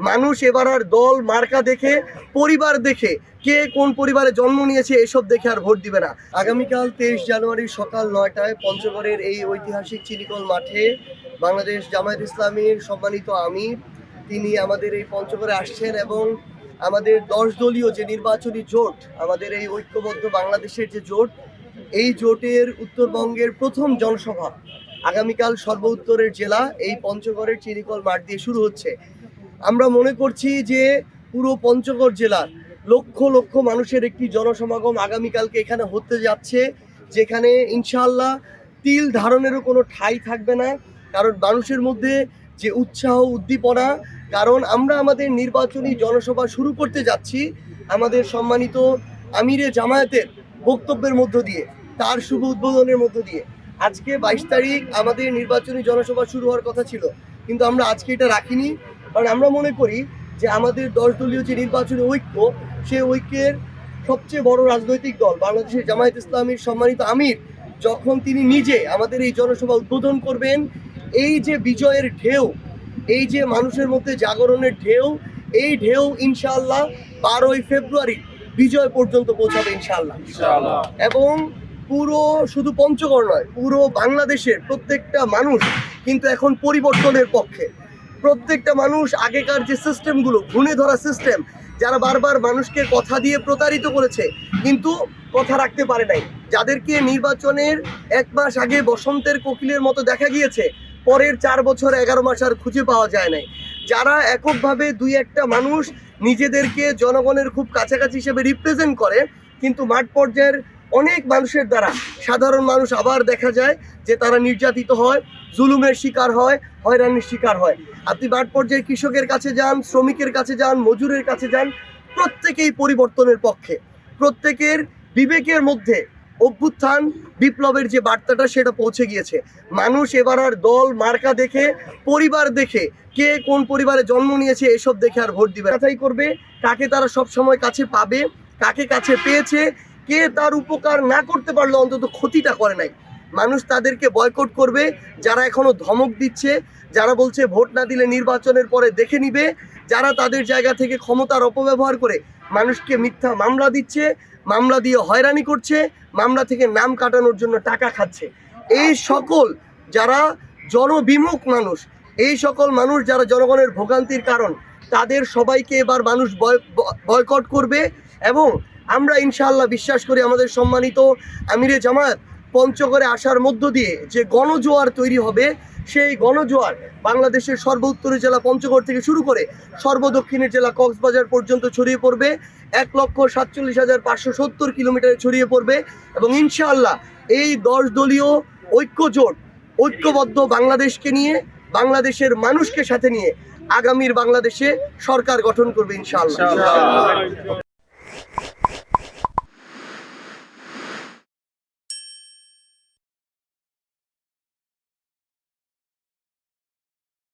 মানুষ এবার আর দল মার্কা দেখে, পরিবার দেখে, কে কোন পরিবারে জন্ম নিয়েছে এসব দেখে আর ভোট দিবে না। আগামীকাল 23 জানুয়ারি সকাল 9টায় পঞ্চগড়ের এই ঐতিহাসিক চিনিকল মাঠে বাংলাদেশ জামায়াত ইসলামীর সম্মানিত আমির তিনি আমাদের এই পঞ্চগড়ে আসছেন এবং আমাদের 10 দলীয় যে নির্বাচনী জোট, আমাদের এই ঐক্যবদ্ধ বাংলাদেশের যে জোট, এই জোটের উত্তরবঙ্গের প্রথম জনসভা আগামীকাল সর্বোত্তরের জেলা এই পঞ্চগড়ের চিনিকল মাঠ দিয়ে শুরু হচ্ছে। আমরা মনে করছি যে পুরো পঞ্চগড় জেলার লক্ষ লক্ষ মানুষের একটি জনসমাগম আগামীকালকে এখানে হতে যাচ্ছে, যেখানে ইনশাআল্লাহ তিল ধারণেরও কোনো ঠাঁই থাকবে না। কারণ মানুষের মধ্যে যে উৎসাহ উদ্দীপনা, কারণ আমরা আমাদের নির্বাচনী জনসভা শুরু করতে যাচ্ছি আমাদের সম্মানিত আমিরে জামায়াতের বক্তব্যের মধ্য দিয়ে, তার শুভ উদ্বোধনের মধ্য দিয়ে। আজকে 22 তারিখ আমাদের নির্বাচনী জনসভা শুরু হওয়ার কথা ছিল, কিন্তু আমরা আজকে এটা রাখিনি। কারণ আমরা মনে করি যে আমাদের 10 দলীয় যে নির্বাচনী ঐক্য, সেই ঐক্যের সবচেয়ে বড় রাজনৈতিক দল বাংলাদেশের জামায়াত ইসলামীর সম্মানিত আমির যখন তিনি নিজে আমাদের এই জনসভা উদ্বোধন করবেন, এই যে বিজয়ের ঢেউ, এই যে মানুষের মধ্যে জাগরণের ঢেউ, এই ঢেউ ইনশাআল্লাহ 12ই ফেব্রুয়ারি বিজয় পর্যন্ত পৌঁছাবে ইনশাআল্লাহ। এবং পুরো শুধু পঞ্চগড় নয়, পুরো বাংলাদেশের প্রত্যেকটা মানুষ কিন্তু এখন পরিবর্তনের পক্ষে। প্রত্যেকটা মানুষ আগেকার যে সিস্টেমগুলো, ঘুণে ধরা সিস্টেম, যারা বারবার মানুষকে কথা দিয়ে প্রতারিত করেছে কিন্তু কথা রাখতে পারে নাই, যাদেরকে নির্বাচনের 1 মাস আগে বসন্তের কোকিলের মতো দেখা গিয়েছে, পরের 4 বছর 11 মাস আর খুঁজে পাওয়া যায় নাই, যারা এককভাবে 2-1টা মানুষ নিজেদেরকে জনগণের খুব কাছাকাছি হিসেবে রিপ্রেজেন্ট করে, কিন্তু মাঠ পর্যায়ের অনেক মানুষের দ্বারা সাধারণ মানুষ আবার দেখা যায় যে তারা নির্যাতিত হয়, জুলুমের শিকার হয়, হয়রানির শিকার হয়। আপনি মাঠ পর্যায়ে কৃষকের কাছে যান, শ্রমিকের কাছে যান, মজুরের কাছে যান, প্রত্যেকেই পরিবর্তনের পক্ষে। প্রত্যেকের বিবেকের মধ্যে অভ্যুত্থান বিপ্লবের যে বার্তাটা সেটা পৌঁছে গিয়েছে। মানুষ এবার আর দল মার্কা দেখে, পরিবার দেখে, কে কোন পরিবারে জন্ম নিয়েছে এসব দেখে আর ভোট দিবে না। করবে কাকে তারা সব সময় কাছে পাবে, কাকে কাছে পেয়েছে, কে তার উপকার না করতে পারলো অন্তত ক্ষতিটা করে নাই, মানুষ তাদেরকে বয়কট করবে। যারা এখনো ধমক দিচ্ছে, যারা বলছে ভোট না দিলে নির্বাচনের পরে দেখে নিবে, যারা তাদের জায়গা থেকে ক্ষমতার অপব্যবহার করে মানুষকে মিথ্যা মামলা দিচ্ছে, মামলা দিয়ে হয়রানি করছে, মামলা থেকে নাম কাটানোর জন্য টাকা খাচ্ছে, এই সকল যারা জনবিমুখ মানুষ, এই সকল মানুষ যারা জনগণের ভোগান্তির কারণ, তাদের সবাইকে এবার মানুষ বয়কট করবে। এবং আমরা ইনশাআল্লাহ বিশ্বাস করি আমাদের সম্মানিত আমিরে জামায়াত পঞ্চগড়ে আসার মধ্য দিয়ে যে গণজোয়ার তৈরি হবে, সেই গণজোয়ার বাংলাদেশের সর্বোত্তরের জেলা পঞ্চগড় থেকে শুরু করে সর্বদক্ষিণের জেলা কক্সবাজার পর্যন্ত ছড়িয়ে পড়বে। 1,47,570 কিলোমিটারে ছড়িয়ে পড়বে। এবং ইনশাআল্লাহ এই 10 দলীয় ঐক্য জোট ঐক্যবদ্ধ বাংলাদেশকে নিয়ে, বাংলাদেশের মানুষকে সাথে নিয়ে আগামীর বাংলাদেশে সরকার গঠন করবে ইনশাআল্লাহ।